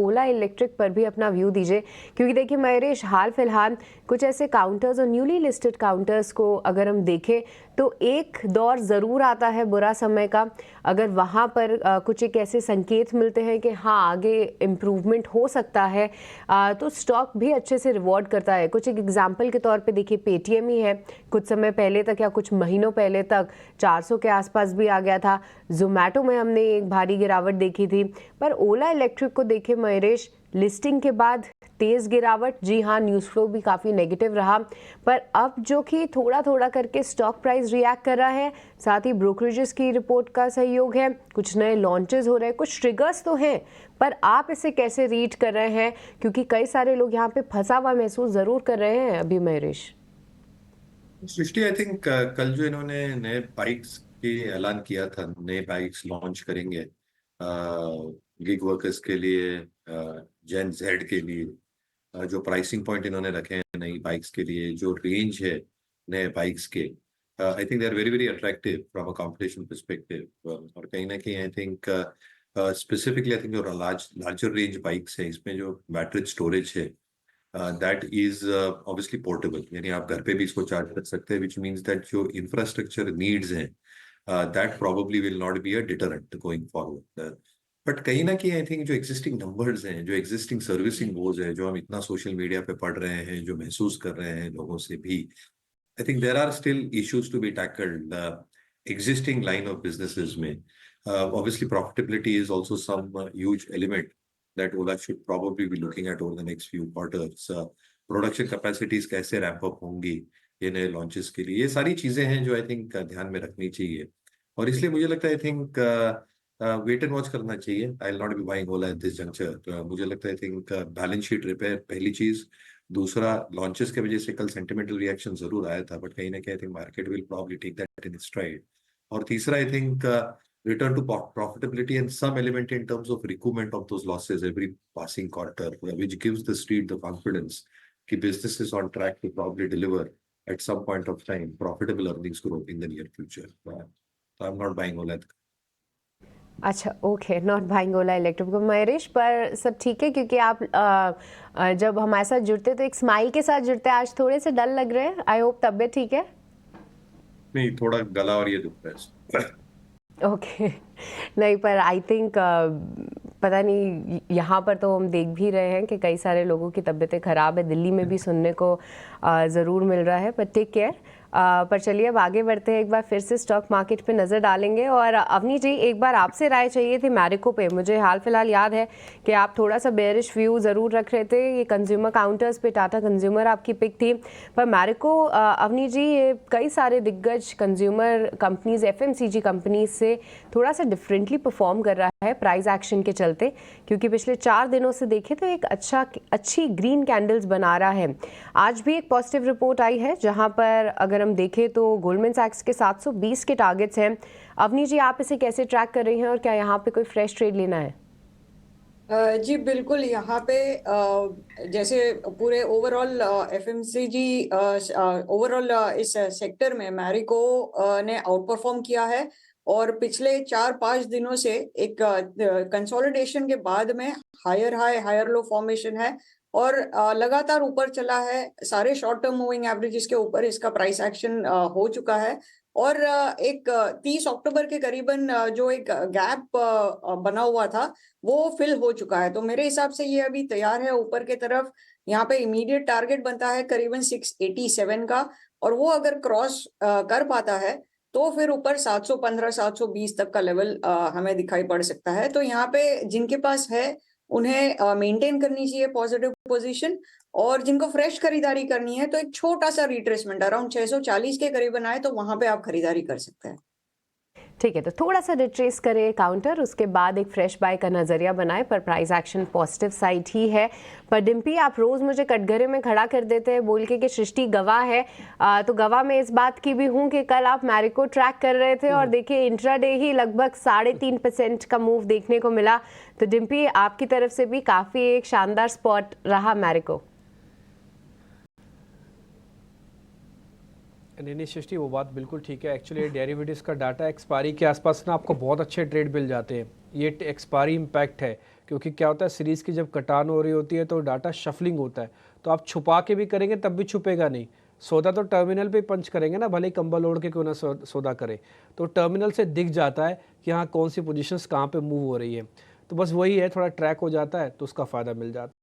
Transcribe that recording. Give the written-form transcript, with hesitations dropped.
ओला electric पर भी अपना व्यू दीजिए, क्योंकि देखिए महेश, हाल फिलहाल कुछ ऐसे काउंटर्स और न्यूली लिस्टेड काउंटर्स को अगर हम देखें तो एक दौर ज़रूर आता है बुरा समय का, अगर वहाँ पर कुछ एक ऐसे संकेत मिलते हैं कि हाँ आगे इम्प्रूवमेंट हो सकता है, तो स्टॉक भी अच्छे से रिवॉर्ड करता है। कुछ एक एग्जांपल के तौर पे देखिए पेटीएम ही है, कुछ समय पहले तक या कुछ महीनों पहले तक 400 के आसपास भी आ गया था। जोमेटो में हमने एक भारी गिरावट देखी थी, पर ओला इलेक्ट्रिक को देखे महेश, लिस्टिंग के बाद तेज गिरावट, जी हाँ न्यूज़ फ्लो भी काफ़ी नेगेटिव रहा, पर अब जो कि थोड़ा थोड़ा करके स्टॉक प्राइस रिएक्ट कर रहा है, साथ ही ब्रोकरेजेस की रिपोर्ट का सहयोग है, कुछ नए लॉन्चेस हो रहे हैं, कुछ ट्रिगर्स तो हैं, पर आप इसे कैसे रीड कर रहे हैं, क्योंकि कई सारे लोग यहाँ पे फंसा हुआ महसूस ज़रूर कर रहे हैं अभी महेश। सृष्टि, आई थिंक कल जो इन्होंने नए बाइक्स के ऐलान किया था, नए बाइक्स लॉन्च करेंगे गिग वर्कर्स के लिए, जेन जेड के लिए, जो प्राइसिंग पॉइंट इन्होंने रखे हैं नई बाइक्स के लिए, जो रेंज है नए बाइक्स के, I think they are very very attractive from a competition perspective. और कहीं ना कहीं I think specifically I think जो लार्जर रेंज बाइक्स है, इसमें जो बैटरी स्टोरेज है दैट इज ऑब्वियसली पोर्टेबल, यानी आप घर पे भी इसको चार्ज कर सकते हैं, विच मीन्स दैट जो इंफ्रास्ट्रक्चर नीड्स हैं that probably will not be a deterrent going forward. But कहीं ना कहीं आई थिंक जो एग्जिस्टिंग नंबर्स हैं, जो एग्जिस्टिंग सर्विसिंग वोज है, जो हम इतना सोशल मीडिया पे पढ़ रहे हैं, जो महसूस कर रहे हैं लोगों से भी, I think there are still issues to be tackled existing line of businesses में. Obviously profitability is also some huge element that Ola should probably be looking at over the next few quarters. Production capacities कैसे ramp up होंगी ये नए launches के लिए, ये सारी चीजें हैं जो आई थिंक ध्यान में रखनी चाहिए, और इसलिए मुझे लगता है I think wait and watch करना चाहिए. I will not be buying Ola at this juncture. मुझे लगता है I think balance sheet repair पहली चीज, दूसरा लॉन्चेस की वजह से कल सेंटिमेंटल रिएक्शन जरूर आया था, बट कहीं ना कहीं I think market will probably take that in stride. और तीसरा I think return to profitability and some element in terms of recoupment of those losses every passing quarter, which gives the street the confidence that business is on track to probably deliver at some point of time profitable earnings growth in the near future. So I'm not buying all that. अच्छा, okay, not buying Ola electric Mahesh, पर सब ठीक है, क्योंकि आप जब हमारे साथ जुड़ते तो एक स्माइल के साथ जुड़ते हैं, आज थोड़े से डल लग रहे हैं। आई होप तबीयत ठीक है। नहीं, थोड़ा गला और ये दुख रहा है. ओके नहीं, पर आई थिंक पता नहीं, यहाँ पर तो हम देख भी रहे हैं कि कई सारे लोगों की तबीयतें ख़राब है, दिल्ली में भी सुनने को ज़रूर मिल रहा है, पर टेक केयर. पर चलिए अब आगे बढ़ते हैं, एक बार फिर से स्टॉक मार्केट पे नज़र डालेंगे, और अवनी जी एक बार आपसे राय चाहिए थी मैरिको पे. मुझे हाल फिलहाल याद है कि आप थोड़ा सा बेयरिश व्यू ज़रूर रख रहे थे, ये कंज्यूमर काउंटर्स पे टाटा कंज्यूमर आपकी पिक थी, पर मैरिको अवनी जी ये कई सारे दिग्गज कंज्यूमर कंपनीज, एफएमसीजी कंपनीज से थोड़ा सा डिफरेंटली परफॉर्म कर रहा है प्राइस एक्शन के चलते, क्योंकि पिछले 4 दिनों से देखें तो एक अच्छी ग्रीन कैंडल्स बना रहा है. आज भी एक पॉजिटिव रिपोर्ट आई है जहां पर अगर हम देखें तो गोल्डमैन सैक्स के 720 के टारगेट्स हैं. अवनी जी आप इसे कैसे ट्रैक कर रही हैं, और क्या यहाँ पे कोई फ्रेश ट्रेड लेना है? जी बिल्कुल, यहाँ पे जैसे पूरे ओवरऑल एफएमसीजी ओवरऑल इस सेक्टर में मैरिको ने आउट परफॉर्म किया है, और पिछले 4-5 दिनों से एक कंसोलिडेशन के बाद में higher high higher low formation है, और लगातार ऊपर चला है. सारे शॉर्ट टर्म मूविंग एवरेजेस के ऊपर इसका प्राइस एक्शन हो चुका है, और एक 30 अक्टूबर के करीबन जो एक गैप बना हुआ था वो फिल हो चुका है. तो मेरे हिसाब से ये अभी तैयार है ऊपर के तरफ. यहाँ पे इमीडिएट टारगेट बनता है करीबन 687 का, और वो अगर क्रॉस कर पाता है तो फिर ऊपर 715 720 तक का लेवल हमें दिखाई पड़ सकता है. तो यहाँ पे जिनके पास है उन्हें मेंटेन करनी चाहिए पॉजिटिव पोजीशन, और जिनको फ्रेश खरीदारी करनी है तो एक छोटा सा रिट्रेसमेंट अराउंड 640 के करीबन आए तो वहां पे आप खरीदारी कर सकते हैं. ठीक है, तो थोड़ा सा रिट्रेस करें काउंटर, उसके बाद एक फ्रेश बाय का नज़रिया बनाए, पर प्राइस एक्शन पॉजिटिव साइड ही है. पर डिम्पी, आप रोज़ मुझे कटघरे में खड़ा कर देते हैं बोल के कि सृष्टि गवाह है, तो गवाह मैं इस बात की भी हूँ कि कल आप मैरिको ट्रैक कर रहे थे और देखिए इंट्राडे ही लगभग 3.5% का मूव देखने को मिला. तो डिम्पी, आपकी तरफ से भी काफ़ी एक शानदार स्पॉट रहा मैरिको. नहीं सृष्टि, वो बात बिल्कुल ठीक है. एक्चुअली डेरिवेटिव्स का डाटा एक्सपायरी के आसपास ना आपको बहुत अच्छे ट्रेड मिल जाते हैं. ये एक्सपायरी इम्पैक्ट है, क्योंकि क्या होता है सीरीज़ की जब कटान हो रही होती है तो डाटा शफलिंग होता है, तो आप छुपा के भी करेंगे तब भी छुपेगा नहीं। सौदा तो टर्मिनल पे पंच करेंगे ना, भले ही कंबल ओढ़ के क्यों ना सौदा करें, तो टर्मिनल से दिख जाता है कि हाँ कौन सी पोजीशंस कहाँ पे मूव हो रही है। तो बस वही है, थोड़ा ट्रैक हो जाता है तो उसका फ़ायदा मिल जाता है।